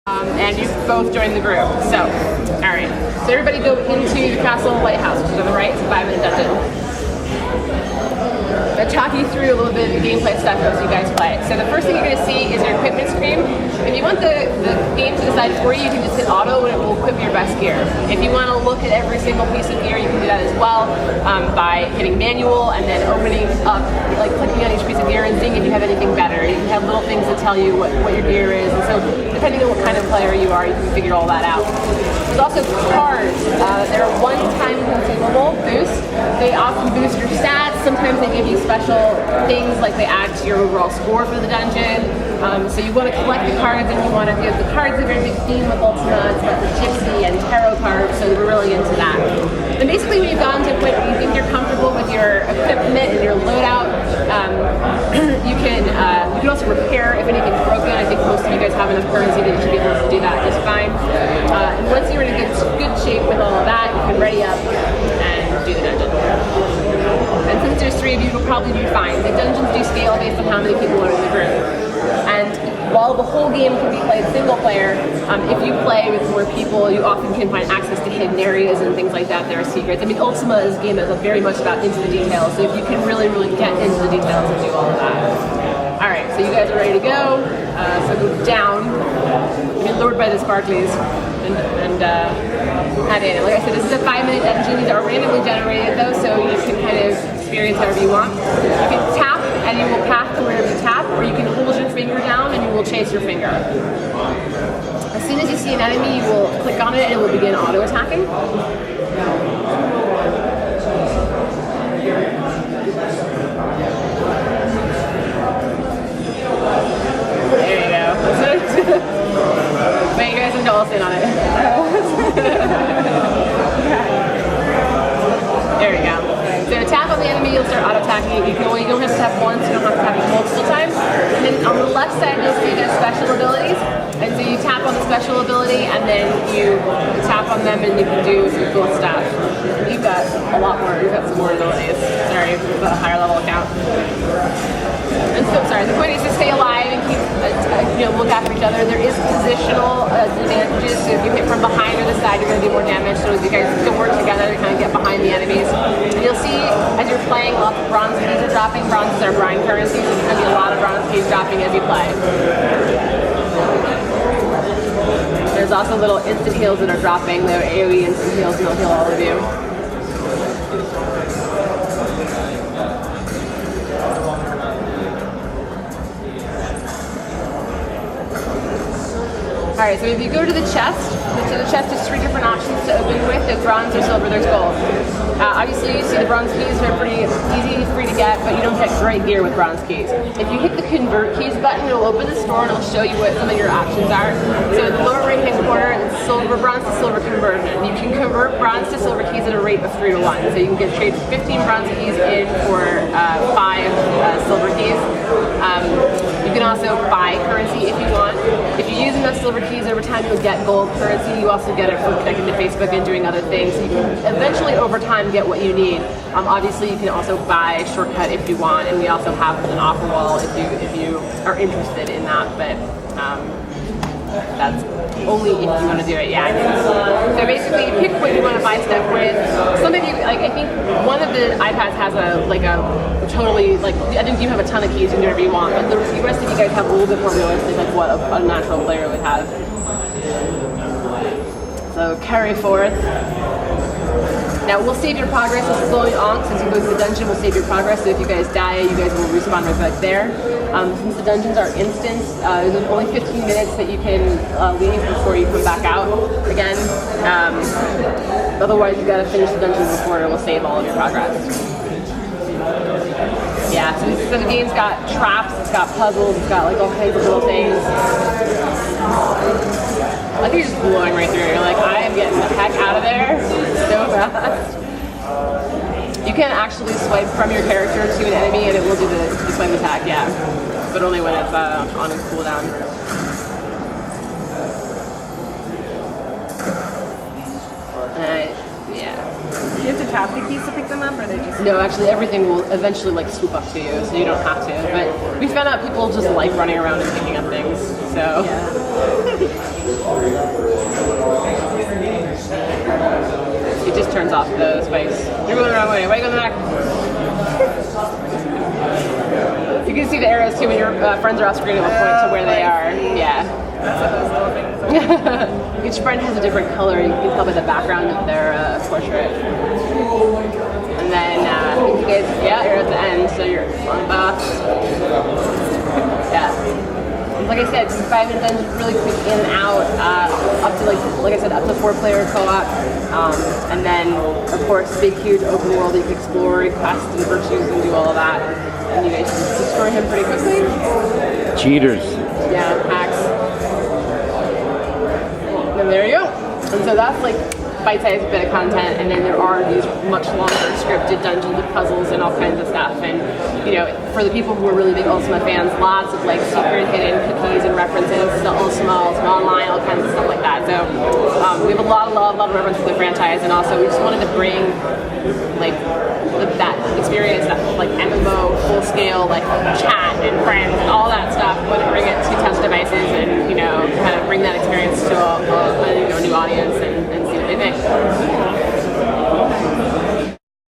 And you've both joined the group. So, alright. So everybody go into the Castle Lighthouse, which is on the right. It's a 5-minute dungeon. I'll talk you through a little bit of the gameplay stuff as you guys play. So the first thing you're going to see is your equipment screen. If you want the game to decide for you, you can just hit auto and it will equip your best gear. If you want to look at every single piece of gear, you can do that as well by hitting manual and then opening up, like clicking on each piece of gear and seeing if you have anything better. You can have little things that tell you what your gear is, and so depending on what kind of player you are, you can figure all that out. There's also cards. They're a one-time consumable boost. They often boost your stats. Sometimes they give you special things, like they add to your overall score for the dungeon. So you want to collect the cards, and you want to do the cards are a very big theme with Ultima. It's about the Gypsy and Tarot cards, so we're really into that. And basically, when you've gotten to a point where you think you're comfortable with your equipment and your loadout, you can also repair if anything's broken. I think most of you guys have enough currency that you should be able to do that just fine. And once you're in a good shape with all of that, you can ready up and do the dungeon. And since there's 3 of you, you'll probably be fine. The dungeons do scale based on how many people are in the group. And while the whole game can be played single player, if you play with more people, you often can find access to hidden areas and things like that. There are secrets. I mean, Ultima is a game that's very much about into the details, so if you can really get into the details and do all of that. Alright, so you guys are ready to go. So go down. You've been lured by the sparklies and head in. Like I said, this is a 5-minute dungeon. These are randomly generated though, so you can kind of experience however you want. You can tap and you will path to wherever you tap, or you can hold your finger down and you will chase your finger. As soon as you see an enemy, you will click on it and it will begin auto-attacking. There you go. But you guys have to all sit on it. There we go. So tap on the enemy, you'll start auto-attacking it. You don't have to tap once, you don't have to tap it multiple times. And then on the left side, you'll see there's special abilities. And so you tap on the special ability, and then you tap on them, and you can do some cool stuff. You've got a lot more. You've got some more abilities. Sorry, we've got a higher level account. And so, sorry, the point is to stay alive and keep, look after each other. There is positional advantages, so if you hit from behind or the side, you're going to do more damage. So as you guys can work together to kind of get behind the enemies. And you'll see, as you're playing, lots of bronze keys are dropping. Bronzes are brine currency, so there's going to be a lot of bronze keys dropping as you play. There's also little instant heals that are dropping. They're AoE instant heals, and they'll heal all of you. Alright, so if you go to the chest has 3 different options to open with. There's bronze, there's silver, there's gold. Obviously, you see the bronze keys are pretty easy, free to get, but you don't get great gear with bronze keys. If you hit the convert keys button, it'll open the store and it'll show you what some of your options are. So in the lower right-hand corner, it's silver, bronze to silver conversion. You can convert bronze to silver keys at a rate of 3 to 1. So you can get trade 15 bronze keys in for 5 silver keys. You can also buy currency if you want. If you use enough silver keys over time, you'll get gold currency. You also get it from connecting to Facebook and doing other things. So you can eventually, over time, get what you need. Obviously, you can also buy a shortcut if you want, and we also have an offer wall if you are interested in that. But that's only if you want to do it. Yeah. So basically, you pick what you want to buy stuff with. Some of you, like I think one of the iPads has a totally I think you have a ton of keys. You can do whatever you want, but the rest of you guys have a little bit more realistic, like what a natural player would have. So carry forth. Now we'll save your progress. This is going on. Since you go to the dungeon, we'll save your progress. So if you guys die, you guys will respawn right back there. Since the dungeons are instant, there's only 15 minutes that you can leave before you come back out again. Otherwise, you gotta finish the dungeon before it will save all of your progress. Yeah, so the game's got traps, it's got puzzles, it's got all kinds of little things. I think you're just blowing right through. You're like, I am getting the heck out of there so fast. You can actually swipe from your character to an enemy and it will do the swipe attack, yeah. But only when it's on a cooldown. Yeah. Do you have to tap the keys to pick them up, or they just... No, actually everything will eventually swoop up to you, so you don't have to. But we found out people just like running around and picking up things, so... Yeah. just turns off the spikes. You're going the wrong way. Why you going back? You can see the arrows too when your friends are off screen. It will point to where they are. Yeah. Each friend has a different color. You can tell by the background of their portrait. And then you guys, yeah, you're at the end, so you're on the bus. Yeah. Like I said, 5 minute dungeons, really quick in and out, up to like I said, up to 4-player co-op, and then of course big huge open world you can explore, quests and virtues and do all of that, and you guys just destroy him pretty quickly. Cheaters. Yeah, hacks. And there you go. And so that's like bite-sized bit of content, and then there are these much longer scripted dungeons with puzzles and all kinds of stuff. And you know, for the people who are really big Ultima fans, lots of like secret hidden cookies and references to Ultima Online, all kinds of stuff like that. So we have a lot of love, a lot of reference to the franchise, and also we just wanted to bring like that experience, that like MMO full scale like chat and friends and all that stuff, but bring it to touch devices and you know kind of bring that experience to a new audience and see what they think.